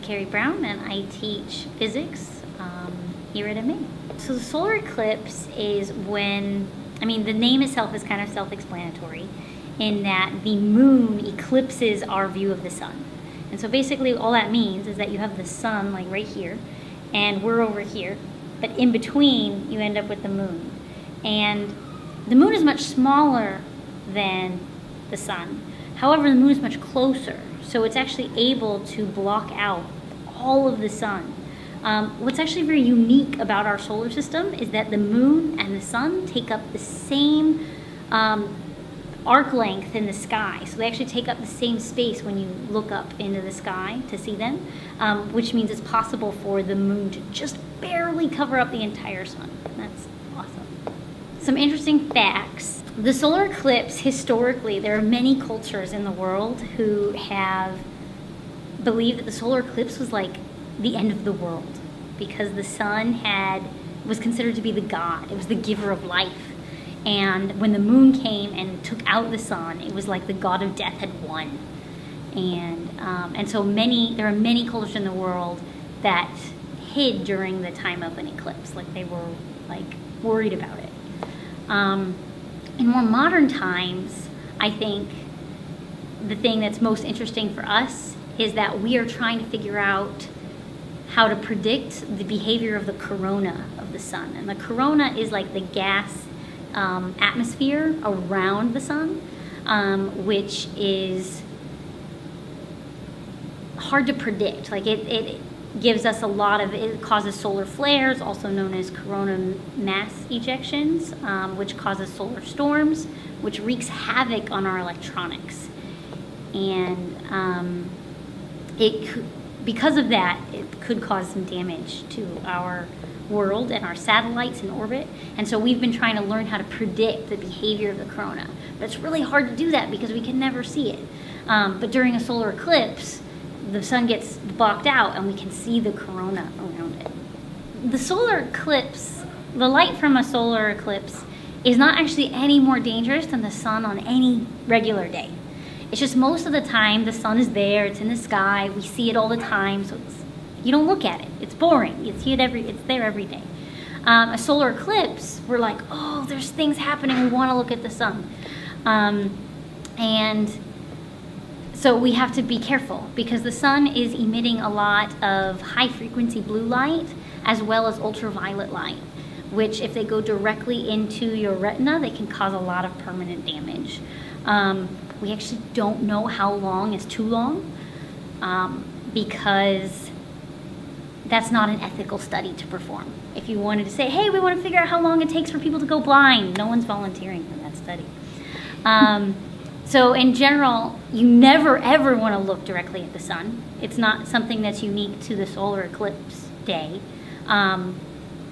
Carrie Brown, and I teach physics here at M-A. So the solar eclipse is when, the name itself is kind of self-explanatory in that the moon eclipses our view of the sun. And so basically all that means is that you have the sun like right here, and we're over here, but in between you end up with the moon. And the moon is much smaller than the sun. However, the moon is much closer, so it's actually able to block out all of the sun. What's actually very unique about our solar system is that the moon and the sun take up the same arc length in the sky. So they actually take up the same space when you look up into the sky to see them, which means it's possible for the moon to just barely cover up the entire sun. That's awesome. Some interesting facts. The solar eclipse, historically, there are many cultures in the world who have believed that the solar eclipse was like the end of the world because the sun was considered to be the god. It was the giver of life. And when the moon came and took out the sun, it was like the god of death had won. And so there are many cultures in the world that hid during the time of an eclipse, like they were like worried about it. In more modern times, I think the thing that's most interesting for us is that we are trying to figure out how to predict the behavior of the corona of the sun. And the corona is like the gas atmosphere around the sun, which is hard to predict. Like it gives us it causes solar flares, also known as coronal mass ejections, which causes solar storms, which wreaks havoc on our electronics. And because of that, it could cause some damage to our world and our satellites in orbit. And so we've been trying to learn how to predict the behavior of the corona. But it's really hard to do that because we can never see it. But during a solar eclipse, the sun gets blocked out and we can see the corona around it. The solar eclipse, the light from a solar eclipse is not actually any more dangerous than the sun on any regular day. It's just most of the time the sun is there, it's in the sky, we see it all the time, so you don't look at it. It's boring. You see it it's there every day. A solar eclipse, we're like, oh, there's things happening, we want to look at the sun. And so we have to be careful because the sun is emitting a lot of high frequency blue light as well as ultraviolet light, which if they go directly into your retina, they can cause a lot of permanent damage. We actually don't know how long is too long because that's not an ethical study to perform. If you wanted to say, hey, we want to figure out how long it takes for people to go blind, no one's volunteering for that study. So in general, you never ever want to look directly at the sun. It's not something that's unique to the solar eclipse day. You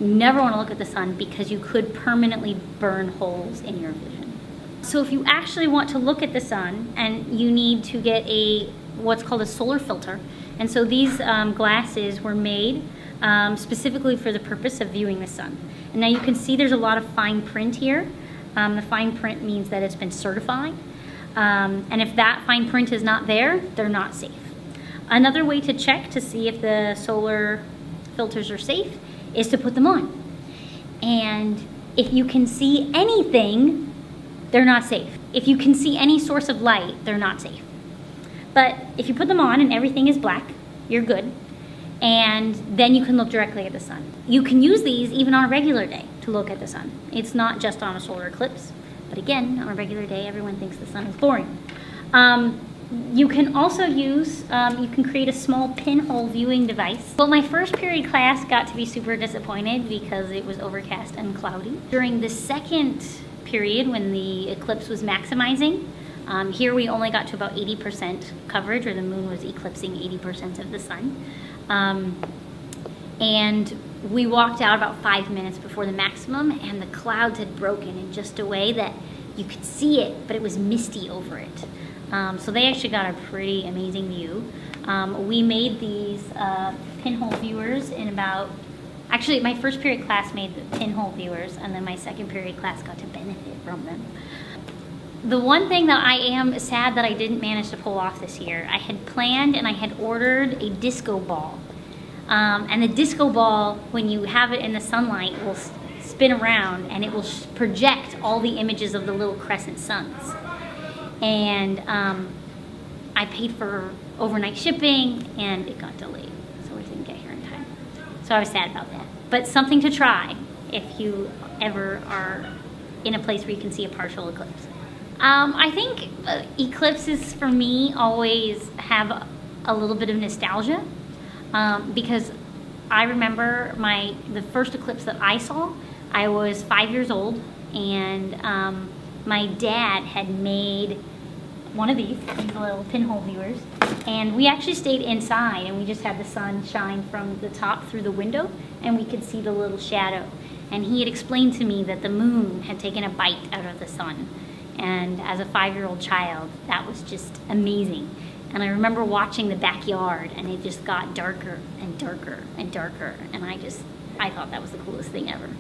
never want to look at the sun because you could permanently burn holes in your vision. So if you actually want to look at the sun, and you need to get what's called a solar filter. And so these glasses were made specifically for the purpose of viewing the sun. And now you can see there's a lot of fine print here. The fine print means that it's been certified. And if that fine print is not there, they're not safe. Another way to check to see if the solar filters are safe is to put them on. And if you can see anything, they're not safe. If you can see any source of light, they're not safe. But if you put them on and everything is black, you're good. And then you can look directly at the sun. You can use these even on a regular day to look at the sun. It's not just on a solar eclipse. But again, on a regular day, everyone thinks the sun is boring. You can also you can create a small pinhole viewing device. Well, my first period class got to be super disappointed because it was overcast and cloudy. During the second period, when the eclipse was maximizing, here we only got to about 80% coverage, or the moon was eclipsing 80% of the sun. And we walked out about 5 minutes before the maximum, and the clouds had broken in just a way that you could see it, but it was misty over it. So they actually got a pretty amazing view. We made these pinhole viewers in actually my first period class made the pinhole viewers, and then my second period class got to benefit from them. The one thing that I am sad that I didn't manage to pull off this year, I had planned and I had ordered a disco ball. And the disco ball, when you have it in the sunlight, will spin around and it will project all the images of the little crescent suns. And I paid for overnight shipping and it got delayed, so we didn't get here in time. So I was sad about that. But something to try if you ever are in a place where you can see a partial eclipse. I think eclipses for me always have a little bit of nostalgia because I remember the first eclipse that I saw, I was 5 years old, and my dad had made one of these little pinhole viewers, and we actually stayed inside and we just had the sun shine from the top through the window and we could see the little shadow. And he had explained to me that the moon had taken a bite out of the sun. And as a 5-year-old child, that was just amazing. And I remember watching the backyard, and it just got darker and darker and darker. And I thought that was the coolest thing ever.